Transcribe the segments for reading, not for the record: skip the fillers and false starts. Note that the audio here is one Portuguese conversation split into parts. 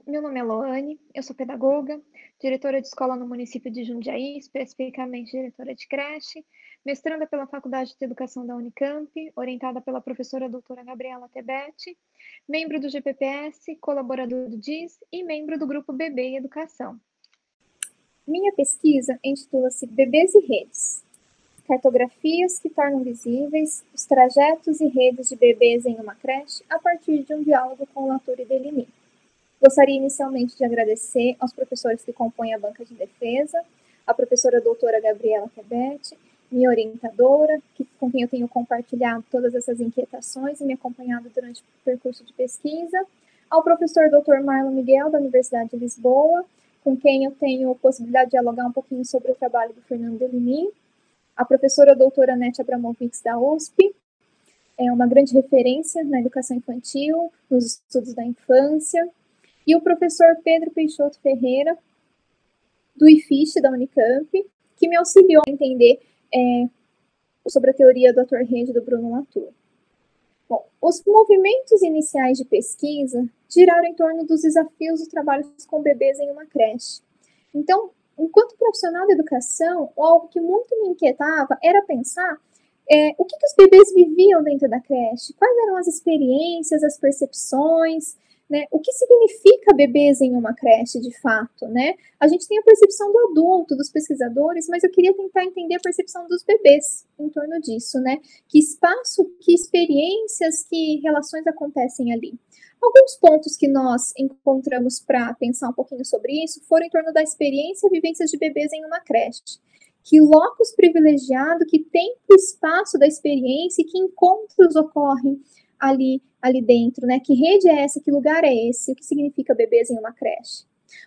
Meu nome é Loane, eu sou pedagoga, diretora de escola no município de Jundiaí, especificamente diretora de creche, mestranda pela Faculdade de Educação da Unicamp, orientada pela professora doutora Gabriela Tebet, membro do GPPS, colaborador do DIS e membro do grupo Bebê e Educação. Minha pesquisa intitula-se Bebês e Redes. Cartografias que tornam visíveis os trajetos e redes de bebês em uma creche a partir de um diálogo com Latour e Deligny. Gostaria inicialmente de agradecer aos professores que compõem a banca de defesa, a professora doutora Gabriela Tebet, minha orientadora, com quem eu tenho compartilhado todas essas inquietações e me acompanhado durante o percurso de pesquisa, ao professor doutor Marlon Miguel, da Universidade de Lisboa, com quem eu tenho possibilidade de dialogar um pouquinho sobre o trabalho do Fernando Deligny, a professora doutora Nete Abramovics, da USP, é uma grande referência na educação infantil, nos estudos da infância, e o professor Pedro Peixoto Ferreira, do IFISH, da Unicamp, que me auxiliou a entender sobre a teoria do ator rede do Bruno Latour. Bom, os movimentos iniciais de pesquisa giraram em torno dos desafios do trabalho com bebês em uma creche. Então, enquanto profissional da educação, algo que muito me inquietava era pensar o que os bebês viviam dentro da creche, quais eram as experiências, as percepções, né? O que significa bebês em uma creche, de fato, né? A gente tem a percepção do adulto, dos pesquisadores, mas eu queria tentar entender a percepção dos bebês em torno disso, né? Que espaço, que experiências, que relações acontecem ali. Alguns pontos que nós encontramos para pensar um pouquinho sobre isso foram em torno da experiência e vivências de bebês em uma creche. Que locus privilegiado, que tempo e espaço da experiência e que encontros ocorrem ali dentro, né? Que rede é essa? Que lugar é esse? O que significa bebês em uma creche?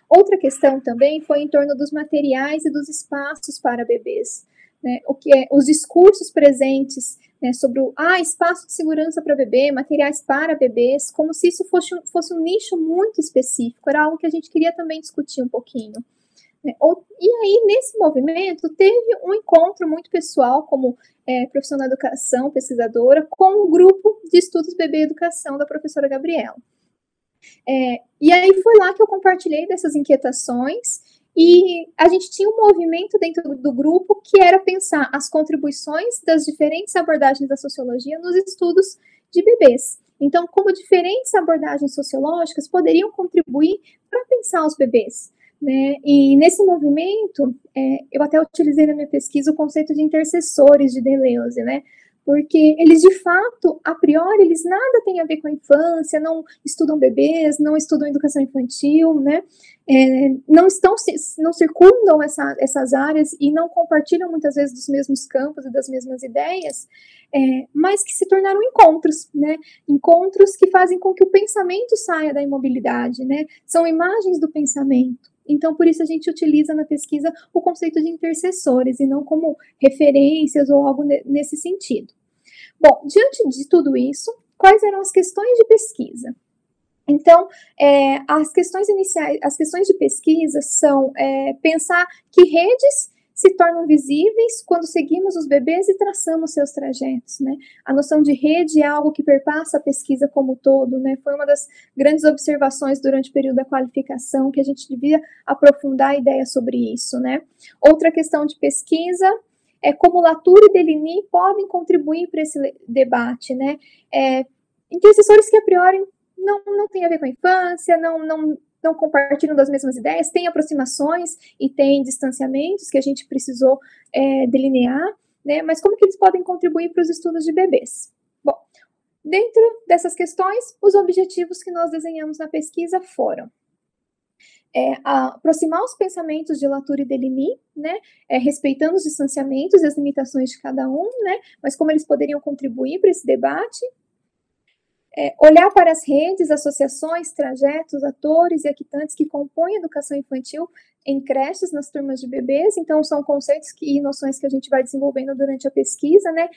Outra questão também foi em torno dos materiais e dos espaços para bebês, né? O que é os discursos presentes, né, sobre o espaço de segurança para bebê, materiais para bebês, como se isso fosse um nicho muito específico. Era algo que a gente queria também discutir um pouquinho. E aí, nesse movimento, teve um encontro muito pessoal, como profissional da educação, pesquisadora, com um grupo de estudos bebê e educação da professora Gabriela. E aí foi lá que eu compartilhei dessas inquietações, e a gente tinha um movimento dentro do grupo que era pensar as contribuições das diferentes abordagens da sociologia nos estudos de bebês. Então, como diferentes abordagens sociológicas poderiam contribuir para pensar os bebês. Né? E nesse movimento, eu até utilizei na minha pesquisa o conceito de intercessores de Deleuze, né? Porque eles, de fato, a priori, eles nada têm a ver com a infância, não estudam bebês, não estudam educação infantil, né? Não circundam essas áreas e não compartilham muitas vezes dos mesmos campos e das mesmas ideias, mas que se tornaram encontros, né? Encontros que fazem com que o pensamento saia da imobilidade, né? São imagens do pensamento. Então, por isso a gente utiliza na pesquisa o conceito de intercessores e não como referências ou algo nesse sentido. Bom, diante de tudo isso, quais eram as questões de pesquisa? Então, as questões iniciais, as questões de pesquisa são pensar que redes se tornam visíveis quando seguimos os bebês e traçamos seus trajetos, né? A noção de rede é algo que perpassa a pesquisa como um todo, né? Foi uma das grandes observações durante o período da qualificação, que a gente devia aprofundar a ideia sobre isso, né? Outra questão de pesquisa é como Latour e Deligny podem contribuir para esse debate, né? Intercessores que a priori não tem a ver com a infância, não compartilham das mesmas ideias, tem aproximações e tem distanciamentos que a gente precisou delinear, né? Mas como que eles podem contribuir para os estudos de bebês? Bom, dentro dessas questões, os objetivos que nós desenhamos na pesquisa foram aproximar os pensamentos de Latour e Deligny, né? Respeitando os distanciamentos e as limitações de cada um, né? Mas como eles poderiam contribuir para esse debate. Olhar para as redes, associações, trajetos, atores e equitantes que compõem a educação infantil em creches, nas turmas de bebês. Então, são conceitos e noções que a gente vai desenvolvendo durante a pesquisa, né?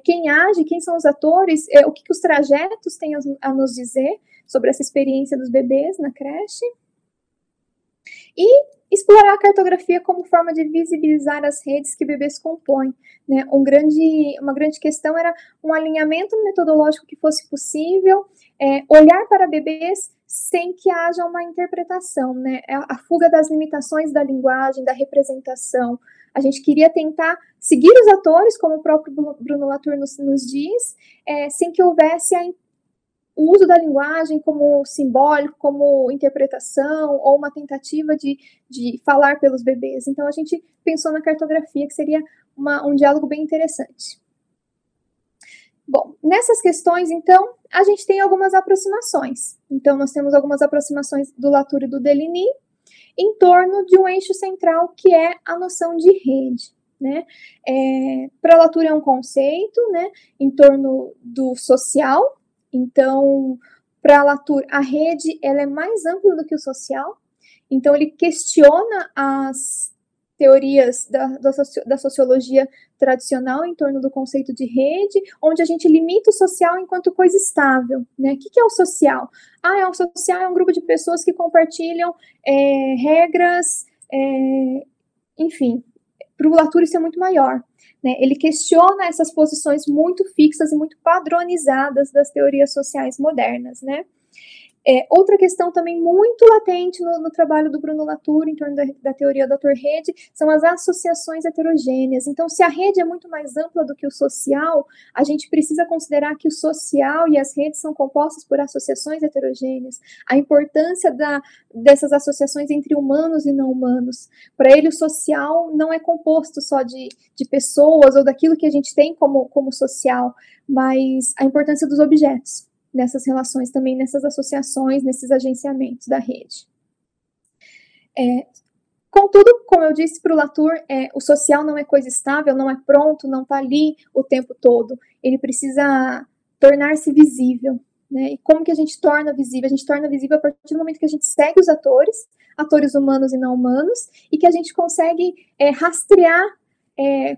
Quem age, quem são os atores, o que os trajetos têm a nos dizer sobre essa experiência dos bebês na creche. E explorar a cartografia como forma de visibilizar as redes que bebês compõem, né? Uma grande questão era um alinhamento metodológico que fosse possível, olhar para bebês sem que haja uma interpretação, né? A fuga das limitações da linguagem, da representação. A gente queria tentar seguir os atores, como o próprio Bruno Latour nos diz, sem que houvesse o uso da linguagem como simbólico, como interpretação, ou uma tentativa de falar pelos bebês. Então, a gente pensou na cartografia, que seria um diálogo bem interessante. Bom, nessas questões, então, a gente tem algumas aproximações. Então, nós temos algumas aproximações do Latour e do Deligny em torno de um eixo central, que é a noção de rede, né? Para Latour é um conceito, né, em torno do social. Então, para Latour, a rede ela é mais ampla do que o social. Então, ele questiona as teorias da sociologia tradicional em torno do conceito de rede, onde a gente limita o social enquanto coisa estável, né? O que é o social? O social é um grupo de pessoas que compartilham regras, enfim. Para o Latour isso é muito maior, né? Ele questiona essas posições muito fixas e muito padronizadas das teorias sociais modernas, né? Outra questão também muito latente no trabalho do Bruno Latour, em torno da teoria da ator-rede, são as associações heterogêneas. Então, se a rede é muito mais ampla do que o social, a gente precisa considerar que o social e as redes são compostas por associações heterogêneas. A importância dessas associações entre humanos e não humanos. Para ele, o social não é composto só de pessoas ou daquilo que a gente tem como social, mas a importância dos objetos nessas relações também, nessas associações, nesses agenciamentos da rede. Contudo, como eu disse para o Latour, o social não é coisa estável, não é pronto, não está ali o tempo todo. Ele precisa tornar-se visível, né? E como que a gente torna visível? A gente torna visível a partir do momento que a gente segue os atores humanos e não humanos, e que a gente consegue rastrear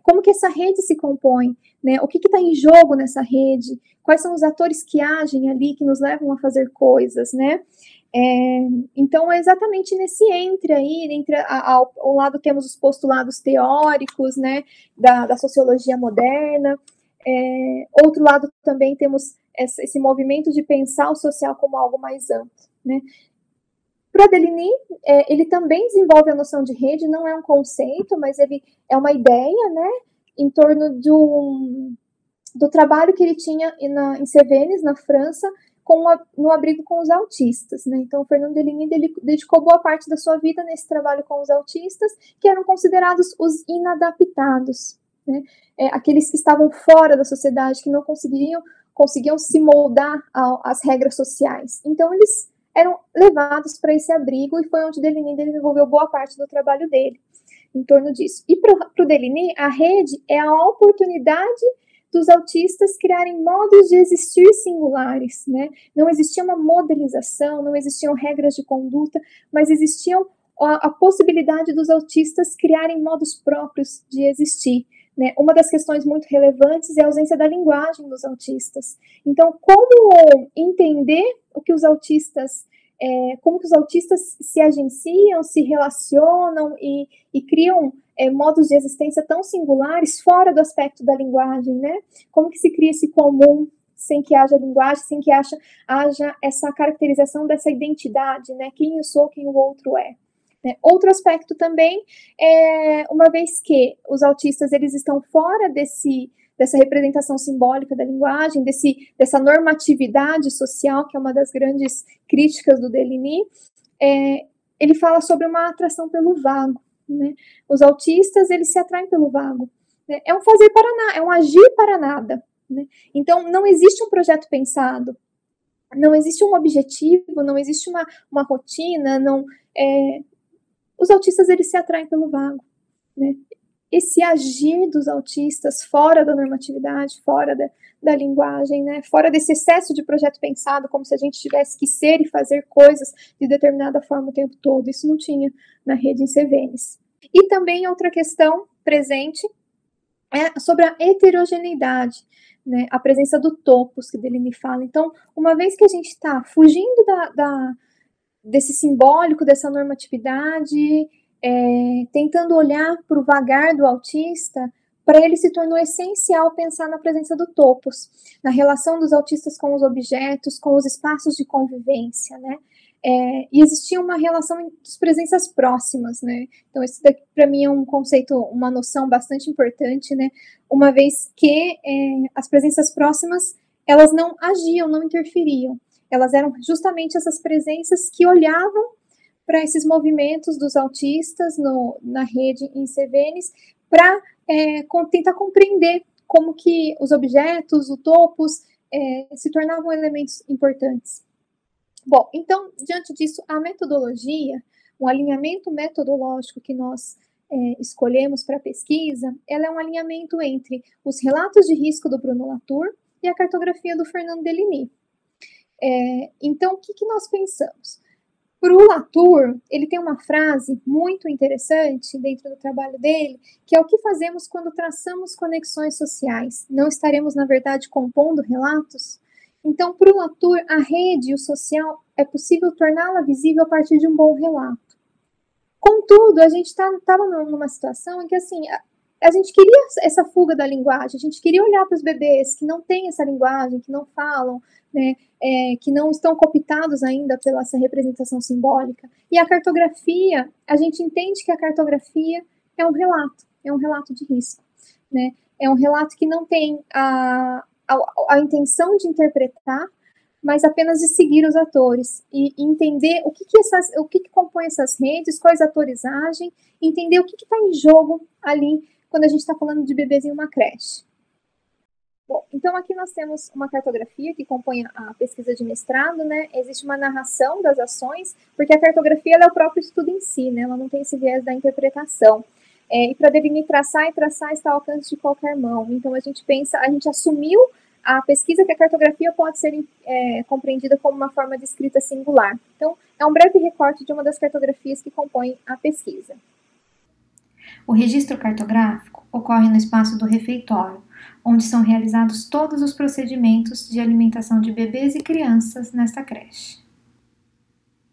como que essa rede se compõe, né? O que está em jogo nessa rede? Quais são os atores que agem ali, que nos levam a fazer coisas, né? Então, é exatamente nesse entre ao lado temos os postulados teóricos, né, da sociologia moderna, outro lado também temos esse movimento de pensar o social como algo mais amplo, né? Para Deligny, ele também desenvolve a noção de rede, não é um conceito, mas ele é uma ideia, né, em torno do trabalho que ele tinha em Cévennes, na França, no abrigo com os autistas, né? Então, o Fernando Deligny dedicou boa parte da sua vida nesse trabalho com os autistas, que eram considerados os inadaptados, né? Aqueles que estavam fora da sociedade, que não conseguiam se moldar às regras sociais. Então, eles eram levados para esse abrigo, e foi onde Deligny desenvolveu boa parte do trabalho dele em torno disso. E para o Deligny, a rede é a oportunidade dos autistas criarem modos de existir singulares, né? Não existia uma modelização, não existiam regras de conduta, mas existiam a possibilidade dos autistas criarem modos próprios de existir, né? Uma das questões muito relevantes é a ausência da linguagem dos autistas. Então, como entender o que os autistas como que os autistas se agenciam, se relacionam e criam modos de existência tão singulares fora do aspecto da linguagem, né? Como que se cria esse comum sem que haja linguagem, sem que haja essa caracterização dessa identidade, né? Quem eu sou, quem o outro é. Né? Outro aspecto também uma vez que os autistas eles estão fora dessa representação simbólica da linguagem, dessa normatividade social, que é uma das grandes críticas do Deligny, ele fala sobre uma atração pelo vago, né? Os autistas, eles se atraem pelo vago, né? É um fazer para nada, é um agir para nada, né? Então, não existe um projeto pensado, não existe um objetivo, não existe uma rotina, os autistas, eles se atraem pelo vago, né? Esse agir dos autistas fora da normatividade, fora da linguagem, né? Fora desse excesso de projeto pensado, como se a gente tivesse que ser e fazer coisas de determinada forma o tempo todo. Isso não tinha na rede em Cévennes. E também outra questão presente é sobre a heterogeneidade, né? A presença do topos, que Deligny fala. Então, uma vez que a gente está fugindo desse simbólico, dessa normatividade, tentando olhar para o vagar do autista, para ele se tornou essencial pensar na presença do topos, na relação dos autistas com os objetos, com os espaços de convivência, né? E existia uma relação entre as presenças próximas, né? Então, isso daqui, para mim, é um conceito, uma noção bastante importante, né? Uma vez que as presenças próximas, elas não agiam, não interferiam. Elas eram justamente essas presenças que olhavam para esses movimentos dos autistas na rede em CVNs para tentar compreender como que os objetos, os topos, se tornavam elementos importantes. Bom, então, diante disso, a metodologia, o alinhamento metodológico que nós escolhemos para a pesquisa, ela é um alinhamento entre os relatos de risco do Bruno Latour e a cartografia do Fernando Deligny. Então, o que nós pensamos? Para o Latour, ele tem uma frase muito interessante dentro do trabalho dele, que é o que fazemos quando traçamos conexões sociais. Não estaremos, na verdade, compondo relatos? Então, para o Latour, a rede e o social é possível torná-la visível a partir de um bom relato. Contudo, a gente estava numa situação em que, assim, a gente queria essa fuga da linguagem, a gente queria olhar para os bebês que não têm essa linguagem, que não falam, né, que não estão cooptados ainda pela essa representação simbólica. E a cartografia, a gente entende que a cartografia é um relato de risco, né? É um relato que não tem a intenção de interpretar, mas apenas de seguir os atores e entender o que compõe essas redes, quais atores agem, entender o que está em jogo ali quando a gente está falando de bebês em uma creche. Bom, então aqui nós temos uma cartografia que compõe a pesquisa de mestrado, né? Existe uma narração das ações, porque a cartografia ela é o próprio estudo em si, né? Ela não tem esse viés da interpretação. E para definir traçar está ao alcance de qualquer mão. Então a gente assumiu a pesquisa que a cartografia pode ser compreendida como uma forma de escrita singular. Então, é um breve recorte de uma das cartografias que compõem a pesquisa. O registro cartográfico ocorre no espaço do refeitório, onde são realizados todos os procedimentos de alimentação de bebês e crianças nesta creche.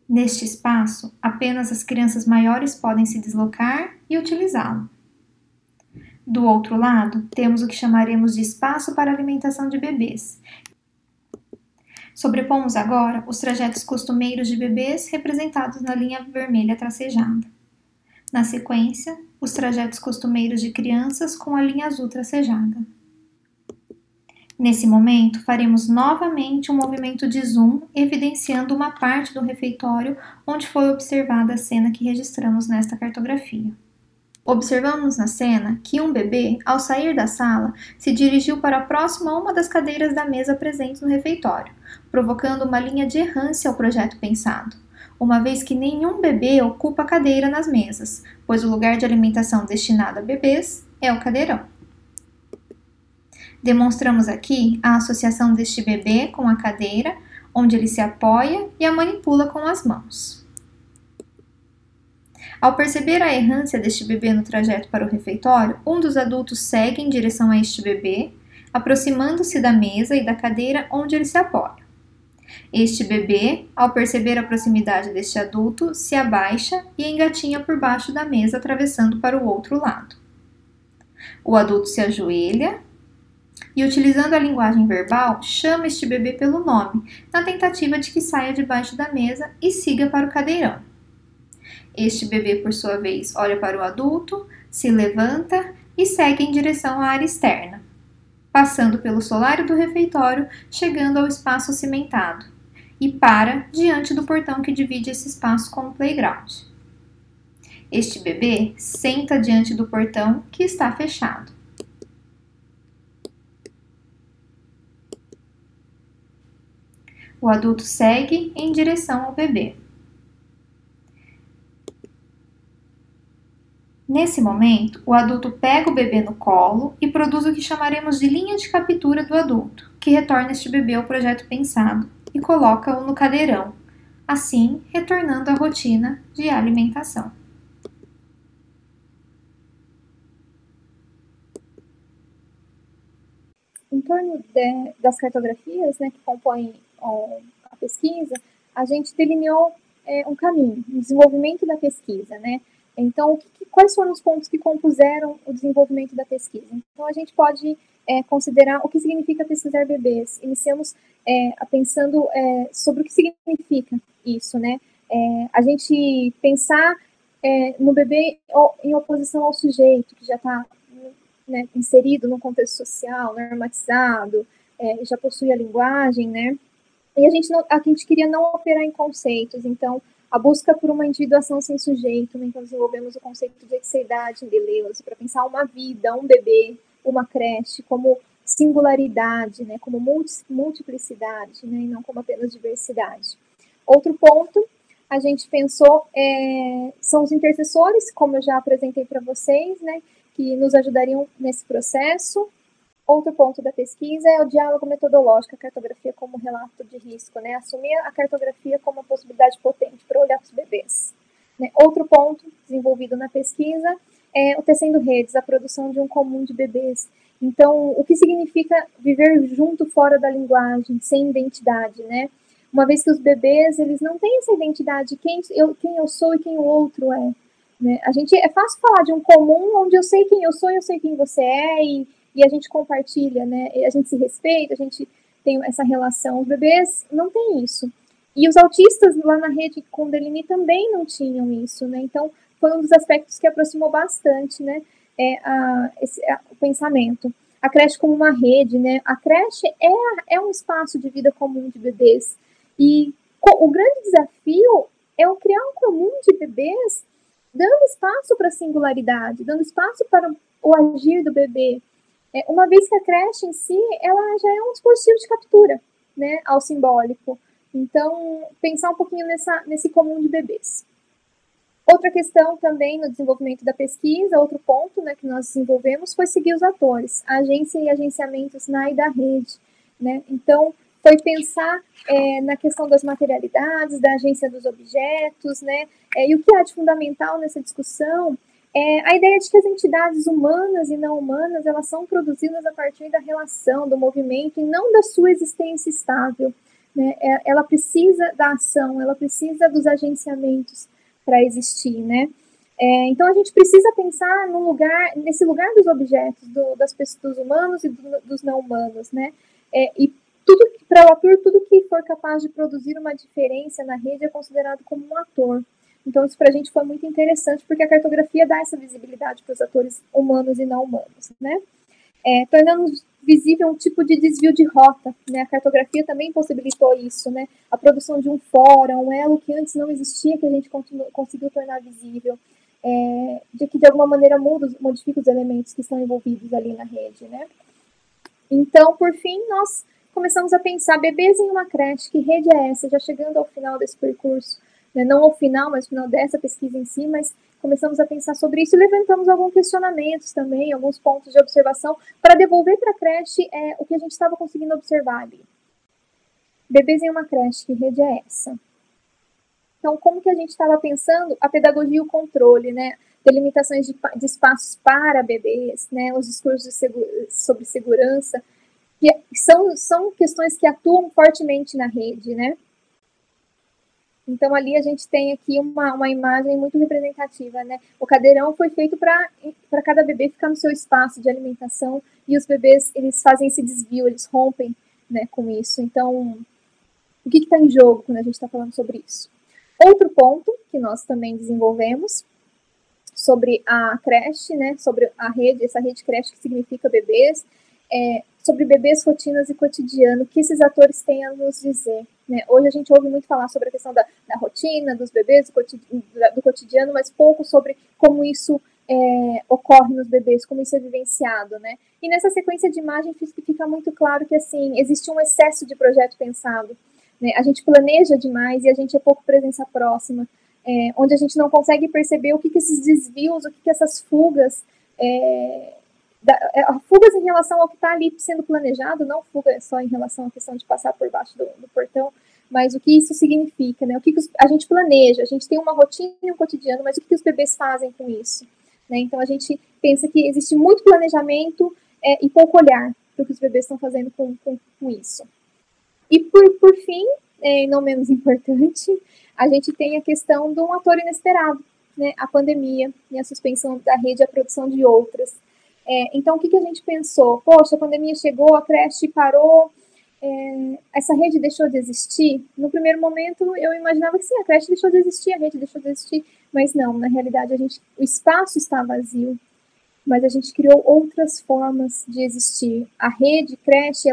Neste espaço, apenas as crianças maiores podem se deslocar e utilizá-lo. Do outro lado, temos o que chamaremos de espaço para alimentação de bebês. Sobrepomos agora os trajetos costumeiros de bebês representados na linha vermelha tracejada. Na sequência, os trajetos costumeiros de crianças com a linha azul tracejada. Nesse momento, faremos novamente um movimento de zoom, evidenciando uma parte do refeitório onde foi observada a cena que registramos nesta cartografia. Observamos na cena que um bebê, ao sair da sala, se dirigiu para próximo a uma das cadeiras da mesa presentes no refeitório, provocando uma linha de errância ao projeto pensado, uma vez que nenhum bebê ocupa a cadeira nas mesas, pois o lugar de alimentação destinado a bebês é o cadeirão. Demonstramos aqui a associação deste bebê com a cadeira, onde ele se apoia e a manipula com as mãos. Ao perceber a errância deste bebê no trajeto para o refeitório, um dos adultos segue em direção a este bebê, aproximando-se da mesa e da cadeira onde ele se apoia. Este bebê, ao perceber a proximidade deste adulto, se abaixa e engatinha por baixo da mesa, atravessando para o outro lado. O adulto se ajoelha e, utilizando a linguagem verbal, chama este bebê pelo nome, na tentativa de que saia debaixo da mesa e siga para o cadeirão. Este bebê, por sua vez, olha para o adulto, se levanta e segue em direção à área externa, passando pelo solário do refeitório, chegando ao espaço cimentado, e para diante do portão que divide esse espaço com o playground. Este bebê senta diante do portão que está fechado. O adulto segue em direção ao bebê. Nesse momento, o adulto pega o bebê no colo e produz o que chamaremos de linha de captura do adulto, que retorna este bebê ao projeto pensado e coloca-o no cadeirão, assim retornando à rotina de alimentação. Em torno das cartografias, né, que compõem a pesquisa, a gente delineou um caminho, um desenvolvimento da pesquisa, né? Então, quais foram os pontos que compuseram o desenvolvimento da pesquisa? Então, a gente pode considerar o que significa pesquisar bebês. Iniciamos pensando sobre o que significa isso, né? A gente pensar no bebê em oposição ao sujeito, que já está, né, inserido no contexto social, normatizado, já possui a linguagem, né? E a gente queria não operar em conceitos, então a busca por uma individuação sem sujeito, né? Então desenvolvemos o conceito de exeidade em Deleuze para pensar uma vida, um bebê, uma creche como singularidade, né? Como multiplicidade, né? E não como apenas diversidade. Outro ponto, a gente pensou, são os intercessores, como eu já apresentei para vocês, né? Que nos ajudariam nesse processo. Outro ponto da pesquisa é o diálogo metodológico, a cartografia como relato de risco, né? Assumir a cartografia como uma possibilidade potente para olhar para os bebês. Né? Outro ponto desenvolvido na pesquisa é o tecendo redes, a produção de um comum de bebês. Então, o que significa viver junto fora da linguagem, sem identidade, né? Uma vez que os bebês, eles não têm essa identidade, quem eu sou e quem o outro é. Né? É fácil falar de um comum onde eu sei quem eu sou e eu sei quem você é e a gente compartilha, né? A gente se respeita, a gente tem essa relação. Os bebês não têm isso. E os autistas lá na rede com Delimi também não tinham isso, né? Então, foi um dos aspectos que aproximou bastante, né? O pensamento. A creche como uma rede, né? A creche é um espaço de vida comum de bebês. E o grande desafio é o criar um comum de bebês dando espaço para a singularidade, dando espaço para o agir do bebê. Uma vez que a creche em si, ela já é um dispositivo de captura, né, ao simbólico. Então, pensar um pouquinho nesse comum de bebês. Outra questão também no desenvolvimento da pesquisa, outro ponto, né, que nós desenvolvemos foi seguir os atores, a agência e agenciamentos na e da rede, né? Então, foi pensar na questão das materialidades, da agência dos objetos, né? E o que há de fundamental nessa discussão a ideia de que as entidades humanas e não humanas, elas são produzidas a partir da relação, do movimento, e não da sua existência estável. Né? Ela precisa da ação, ela precisa dos agenciamentos para existir. Né? Então, a gente precisa pensar nesse lugar dos objetos, dos humanos e dos não humanos. Né? E para o ator, tudo que for capaz de produzir uma diferença na rede é considerado como um ator. Então, isso para a gente foi muito interessante, porque a cartografia dá essa visibilidade para os atores humanos e não humanos, né? Tornando visível um tipo de desvio de rota, né? A cartografia também possibilitou isso, né? A produção de um fórum, um elo que antes não existia, que a gente conseguiu tornar visível, de que de alguma maneira modifica os elementos que estão envolvidos ali na rede, né? Então, por fim, nós começamos a pensar bebês em uma creche, que rede é essa? Já chegando ao final desse percurso, né? Não ao final, mas ao final dessa pesquisa em si, mas começamos a pensar sobre isso e levantamos alguns questionamentos também, alguns pontos de observação para devolver para a creche o que a gente estava conseguindo observar ali. Bebês em uma creche, que rede é essa? Então, como que a gente estava pensando a pedagogia e o controle, né? Delimitações de espaços para bebês, né? Os discursos sobre segurança, que são questões que atuam fortemente na rede, né? Então, ali a gente tem aqui uma imagem muito representativa, né? O cadeirão foi feito para cada bebê ficar no seu espaço de alimentação e os bebês, eles fazem esse desvio, eles rompem, né, com isso. Então, o que está em jogo quando a gente está falando sobre isso? Outro ponto que nós também desenvolvemos sobre a creche, né, sobre a rede, essa rede creche que significa bebês, sobre bebês, rotinas e cotidiano, o que esses atores têm a nos dizer. Né? Hoje a gente ouve muito falar sobre a questão da rotina, dos bebês, do cotidiano, mas pouco sobre como isso ocorre nos bebês, como isso é vivenciado. Né? E nessa sequência de imagem fica muito claro que assim, existe um excesso de projeto pensado. Né? A gente planeja demais e a gente é pouco presença próxima, onde a gente não consegue perceber o que esses desvios, o que essas fugas... fugas em relação ao que está ali sendo planejado, não fuga só em relação à questão de passar por baixo do portão, mas o que isso significa, né? O que a gente planeja, a gente tem uma rotina e um cotidiano, mas o que os bebês fazem com isso? Né? Então, a gente pensa que existe muito planejamento e pouco olhar para o que os bebês estão fazendo com isso. E, por fim, e não menos importante, a gente tem a questão de um ator inesperado, né, a pandemia e a suspensão da rede e a produção de outras. Então, o que a gente pensou? Poxa, a pandemia chegou, a creche parou, essa rede deixou de existir? No primeiro momento, eu imaginava que sim, a creche deixou de existir, a rede deixou de existir, mas não, na realidade, o espaço está vazio, mas a gente criou outras formas de existir. A rede, creche,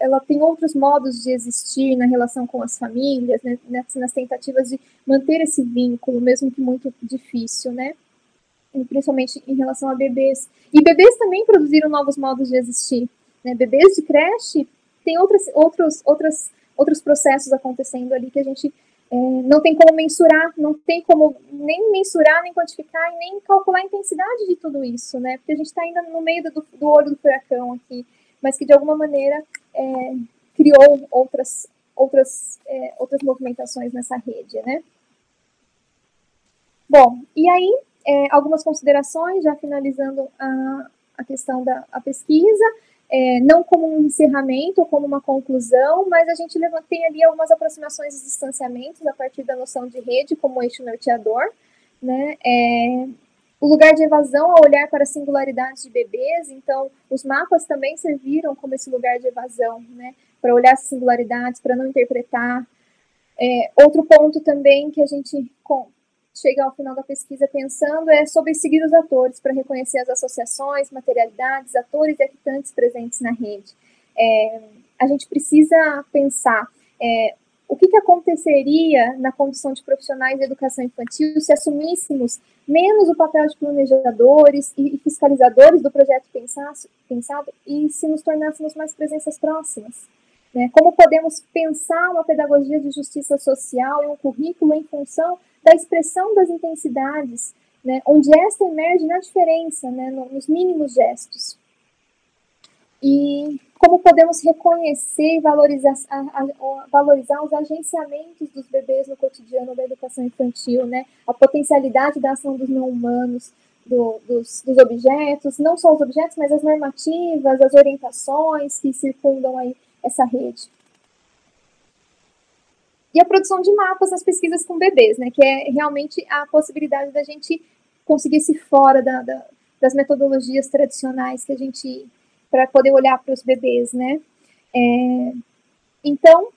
ela tem outros modos de existir na relação com as famílias, né, nas tentativas de manter esse vínculo, mesmo que muito difícil, né? E principalmente em relação a bebês. E bebês também produziram novos modos de existir, né? Bebês de creche tem outros processos acontecendo ali que a gente não tem como mensurar, não tem como nem mensurar, nem quantificar e nem calcular a intensidade de tudo isso, né? Porque a gente está ainda no meio do olho do furacão aqui, mas que de alguma maneira criou outras movimentações nessa rede, né? Bom, e aí algumas considerações, já finalizando a questão da pesquisa, não como um encerramento ou como uma conclusão, mas a gente tem ali algumas aproximações e distanciamentos a partir da noção de rede como eixo norteador, né? O lugar de evasão ao olhar para a singularidade de bebês, então os mapas também serviram como esse lugar de evasão, né? Para olhar as singularidades, para não interpretar. Outro ponto também que a gente chega ao final da pesquisa pensando sobre seguir os atores, para reconhecer as associações, materialidades, atores e actantes presentes na rede. A gente precisa pensar o que aconteceria na condição de profissionais de educação infantil se assumíssemos menos o papel de planejadores e fiscalizadores do projeto pensado e se nos tornássemos mais presenças próximas. Né? Como podemos pensar uma pedagogia de justiça social e um currículo em função da expressão das intensidades, né? Onde esta emerge na diferença, né? Nos mínimos gestos. E como podemos reconhecer e valorizar os agenciamentos dos bebês no cotidiano da educação infantil, né? A potencialidade da ação dos não-humanos, dos objetos, não só os objetos, mas as normativas, as orientações que circundam aí essa rede. E a produção de mapas nas pesquisas com bebês, né? Que é realmente a possibilidade da gente conseguir se fora das metodologias tradicionais que a gente... para poder olhar para os bebês, né? Então,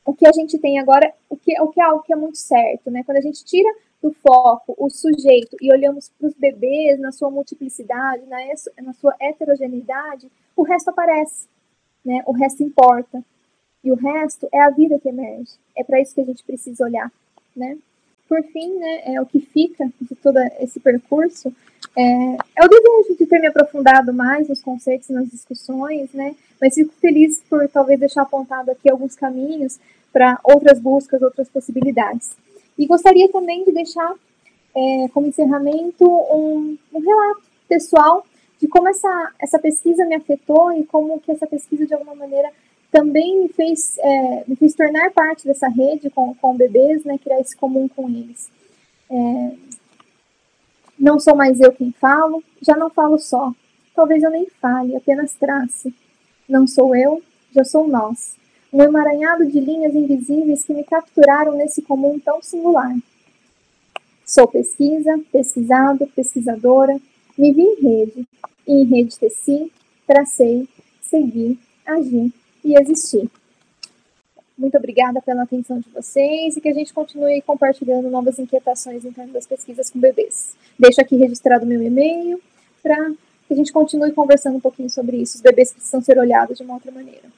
o que a gente tem agora, o que é algo que é muito certo, né? Quando a gente tira do foco o sujeito e olhamos para os bebês na sua multiplicidade, na sua heterogeneidade, o resto aparece, né? O resto importa. E o resto é a vida que emerge. É para isso que a gente precisa olhar, né? Por fim, né, o que fica de todo esse percurso é o desejo de ter me aprofundado mais nos conceitos e nas discussões, né? Mas fico feliz por talvez deixar apontado aqui alguns caminhos para outras buscas, outras possibilidades. E gostaria também de deixar como encerramento um relato pessoal de como essa pesquisa me afetou e como que essa pesquisa, de alguma maneira, também me fez tornar parte dessa rede com bebês, né, criar esse comum com eles. Não sou mais eu quem falo, já não falo só. Talvez eu nem fale, apenas trace. Não sou eu, já sou nós. Um emaranhado de linhas invisíveis que me capturaram nesse comum tão singular. Sou pesquisa, pesquisado, pesquisadora, me vi em rede, e em rede teci, tracei, segui, agi e existir. Muito obrigada pela atenção de vocês e que a gente continue compartilhando novas inquietações em torno das pesquisas com bebês. Deixo aqui registrado o meu e-mail para que a gente continue conversando um pouquinho sobre isso. Os bebês precisam ser olhados de uma outra maneira.